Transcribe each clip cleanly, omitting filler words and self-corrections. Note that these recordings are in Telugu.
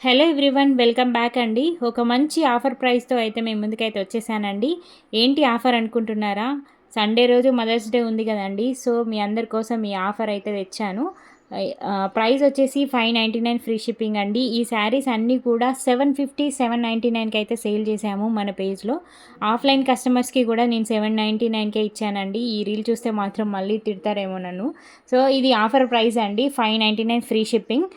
హలో ఎవ్రీవన్, వెల్కమ్ బ్యాక్ అండి. ఒక మంచి ఆఫర్ ప్రైస్తో అయితే మేము ముందుకైతే వచ్చేసానండి. ఏంటి ఆఫర్ అనుకుంటున్నారా? సండే రోజు మదర్స్ డే ఉంది కదండి. సో మీ అందరి కోసం ఈ ఆఫర్ అయితే తెచ్చాను. ప్రైస్ వచ్చేసి 599 ఫ్రీ షిప్పింగ్ అండి. ఈ శారీస్ అన్నీ కూడా 750 799కి అయితే సేల్ చేశాము మన పేజ్లో. ఆఫ్లైన్ కస్టమర్స్కి కూడా నేను 799కే ఇచ్చానండి. ఈ రీల్ చూస్తే మాత్రం మళ్ళీ తిడతారేమో నన్ను. సో ఇది ఆఫర్ ప్రైస్ అండి, 599 ఫ్రీ షిప్పింగ్.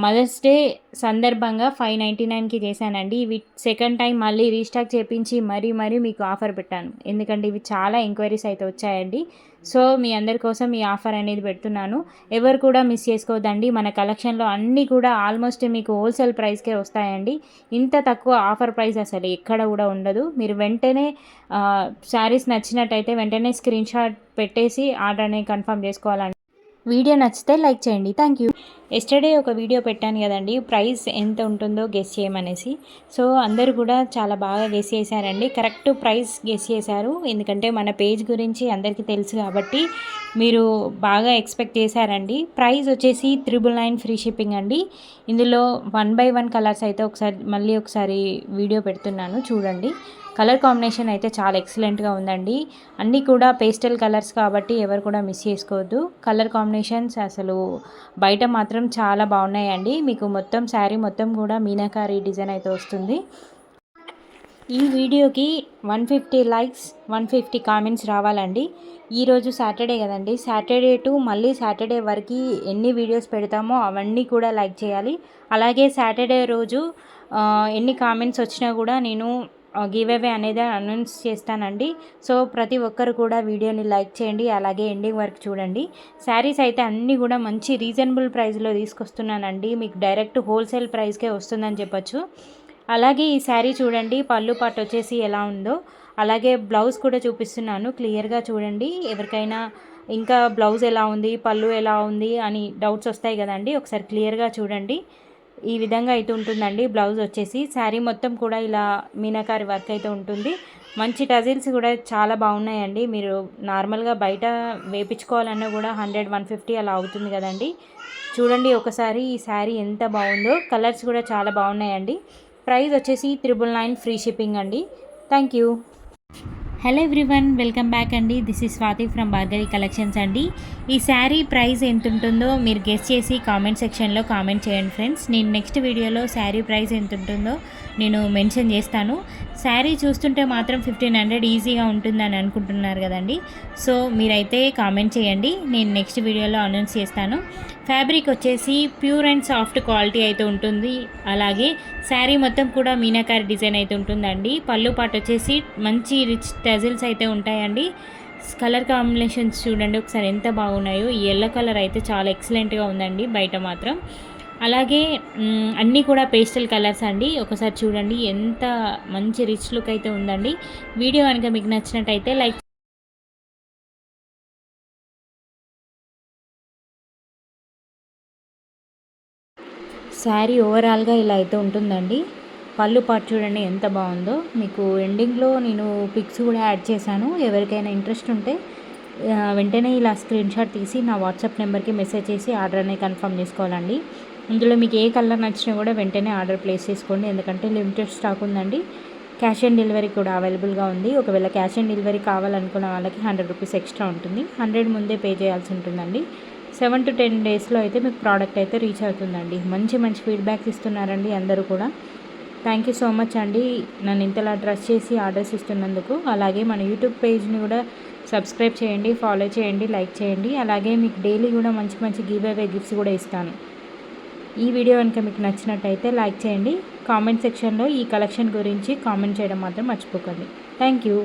మదర్స్ డే సందర్భంగా 599కి చేశానండి. ఇవి సెకండ్ టైం మళ్ళీ రీస్టాక్ చేపించి మరీ మీకు ఆఫర్ పెట్టాను, ఎందుకంటే ఇవి చాలా ఎంక్వైరీస్ అయితే వచ్చాయండి. సో మీ అందరి కోసం ఈ ఆఫర్ అనేది పెడుతున్నాను. ఎవరు కూడా మిస్ చేసుకోవద్దండి. మన కలెక్షన్లో అన్నీ కూడా ఆల్మోస్ట్ మీకు హోల్సేల్ ప్రైస్కే వస్తాయండి. ఇంత తక్కువ ఆఫర్ ప్రైస్ అసలు ఎక్కడ కూడా ఉండదు. మీరు వెంటనే శారీస్ నచ్చినట్టయితే వెంటనే స్క్రీన్ షాట్ పెట్టేసి ఆర్డర్ అనేది కన్ఫర్మ్ చేసుకోవాలండి. వీడియో నచ్చితే లైక్ చేయండి. Thank you. ఎస్టర్డే ఒక వీడియో పెట్టాను కదండి, ప్రైస్ ఎంత ఉంటుందో గెస్ చేయమనేసి. సో అందరూ కూడా చాలా బాగా గెస్ చేశారండి. కరెక్ట్ ప్రైస్ గెస్ చేశారు, ఎందుకంటే మన పేజ్ గురించి అందరికీ తెలుసు కాబట్టి మీరు బాగా ఎక్స్పెక్ట్ చేశారండి. ప్రైస్ వచ్చేసి 999 ఫ్రీ షిప్పింగ్ అండి. ఇందులో 1 by 1 కలర్స్ అయితే ఒకసారి వీడియో పెడుతున్నాను చూడండి. కలర్ కాంబినేషన్ అయితే చాలా ఎక్సలెంట్గా ఉందండి. అన్నీ కూడా పేస్టల్ కలర్స్ కాబట్టి ఎవరు కూడా మిస్ చేసుకోవద్దు. కలర్ కాంబినేషన్స్ అసలు బయట మాత్రం చాలా బాగున్నాయండి. మీకు మొత్తం శారీ మొత్తం కూడా మీనాకారి డిజైన్ అయితే వస్తుంది. ఈ వీడియోకి 150 లైక్స్ 150 కామెంట్స్ రావాలండి. ఈరోజు సాటర్డే కదండి, సాటర్డే టు మళ్ళీ సాటర్డే వరకు ఎన్ని వీడియోస్ పెడతామో అవన్నీ కూడా లైక్ చేయాలి. అలాగే సాటర్డే రోజు ఎన్ని కామెంట్స్ వచ్చినా కూడా నేను గివ్ అవే అనేది అనౌన్స్ చేస్తానండి. సో ప్రతి ఒక్కరు కూడా వీడియోని లైక్ చేయండి, అలాగే ఎండింగ్ వరకు చూడండి. శారీస్ అయితే అన్నీ కూడా మంచి రీజనబుల్ ప్రైస్లో తీసుకొస్తున్నానండి. మీకు డైరెక్ట్ హోల్సేల్ ప్రైస్కే వస్తుందని చెప్పొచ్చు. అలాగే ఈ శారీ చూడండి, పళ్ళు పాటు వచ్చేసి ఎలా ఉందో, అలాగే బ్లౌజ్ కూడా చూపిస్తున్నాను, క్లియర్గా చూడండి. ఎవరికైనా ఇంకా బ్లౌజ్ ఎలా ఉంది, పళ్ళు ఎలా ఉంది అని డౌట్స్ వస్తాయి కదండి, ఒకసారి క్లియర్గా చూడండి. ఈ విధంగా అయితే ఉంటుందండి బ్లౌజ్ వచ్చేసి. శారీ మొత్తం కూడా ఇలా మీనాకారి వర్క్ అయితే ఉంటుంది. మంచి టజిల్స్ కూడా చాలా బాగున్నాయండి. మీరు నార్మల్గా బయట వేపించుకోవాలన్నా కూడా 100-150 అలా అవుతుంది కదండి. చూడండి ఒకసారి ఈ శారీ ఎంత బాగుందో. కలర్స్ కూడా చాలా బాగున్నాయండి. ప్రైస్ వచ్చేసి 999 ఫ్రీ షిప్పింగ్ అండి. Thank you. Hello everyone, welcome back అండి. This is Swathi from Bhargavi collections అండి. ఈ శారీ ప్రైస్ ఎంత ఉంటుందో మీరు గెస్ చేసి కామెంట్ సెక్షన్లో కామెంట్ చేయండి ఫ్రెండ్స్. నేను నెక్స్ట్ వీడియోలో శారీ ప్రైస్ ఎంత ఉంటుందో నేను మెన్షన్ చేస్తాను. శారీ చూస్తుంటే మాత్రం 1500 ఈజీగా ఉంటుందని అనుకుంటున్నారు కదండి. సో మీరైతే కామెంట్ చేయండి, నేను నెక్స్ట్ వీడియోలో అనౌన్స్ చేస్తాను. ఫ్యాబ్రిక్ వచ్చేసి ప్యూర్ అండ్ సాఫ్ట్ క్వాలిటీ అయితే ఉంటుంది. అలాగే శారీ మొత్తం కూడా మీనాకారి డిజైన్ అయితే ఉంటుందండి. పళ్ళు పాటు వచ్చేసి మంచి రిచ్ టజిల్స్ అయితే ఉంటాయండి. కలర్ కాంబినేషన్స్ చూడండి ఒకసారి ఎంత బాగున్నాయో. ఈ ఎల్లో కలర్ అయితే చాలా ఎక్సలెంట్గా ఉందండి బయట మాత్రం. అలాగే అన్నీ కూడా పేస్టల్ కలర్స్ అండి. ఒకసారి చూడండి ఎంత మంచి రిచ్ లుక్ అయితే ఉందండి. వీడియో కనుక మీకు నచ్చినట్టయితే లైక్. శారీ ఓవరాల్గా ఇలా అయితే ఉంటుందండి. పళ్ళు పాటు చూడండి ఎంత బాగుందో. మీకు ఎండింగ్లో నేను పిక్స్ కూడా యాడ్ చేశాను. ఎవరికైనా ఇంట్రెస్ట్ ఉంటే వెంటనే ఇలా స్క్రీన్ షాట్ తీసి నా వాట్సాప్ నెంబర్కి మెసేజ్ చేసి ఆర్డర్ అనేది కన్ఫర్మ్ చేసుకోవాలండి. ఇందులో మీకు ఏ కలర్ నచ్చినా కూడా వెంటనే ఆర్డర్ ప్లేస్ చేసుకోండి, ఎందుకంటే లిమిటెడ్ స్టాక్ ఉందండి. క్యాష్ ఆన్ డెలివరీ కూడా అవైలబుల్గా ఉంది. ఒకవేళ క్యాష్ ఆన్ డెలివరీ కావాలనుకున్న వాళ్ళకి 100 రూపీస్ ఎక్స్ట్రా ఉంటుంది. 100 ముందే పే చేయాల్సి ఉంటుందండి. 7 to 10 డేస్లో అయితే మీకు ప్రోడక్ట్ అయితే రీచ్ అవుతుందండి. మంచి ఫీడ్బ్యాక్స్ ఇస్తున్నారండి అందరూ కూడా. థ్యాంక్ యూ సో మచ్ అండి నన్ను ఇంతలా ట్రస్ట్ చేసి ఆర్డర్స్ ఇస్తున్నందుకు. అలాగే మన యూట్యూబ్ పేజ్ని కూడా సబ్స్క్రైబ్ చేయండి, ఫాలో చేయండి, లైక్ చేయండి. అలాగే మీకు డైలీ కూడా మంచి గివ్ అవే గిఫ్ట్స్ కూడా ఇస్తాను. ఈ వీడియో కనుక మీకు నచ్చినట్టయితే లైక్ చేయండి. కామెంట్ సెక్షన్లో ఈ కలెక్షన్ గురించి కామెంట్ చేయడం మాత్రం మర్చిపోకండి. Thank you.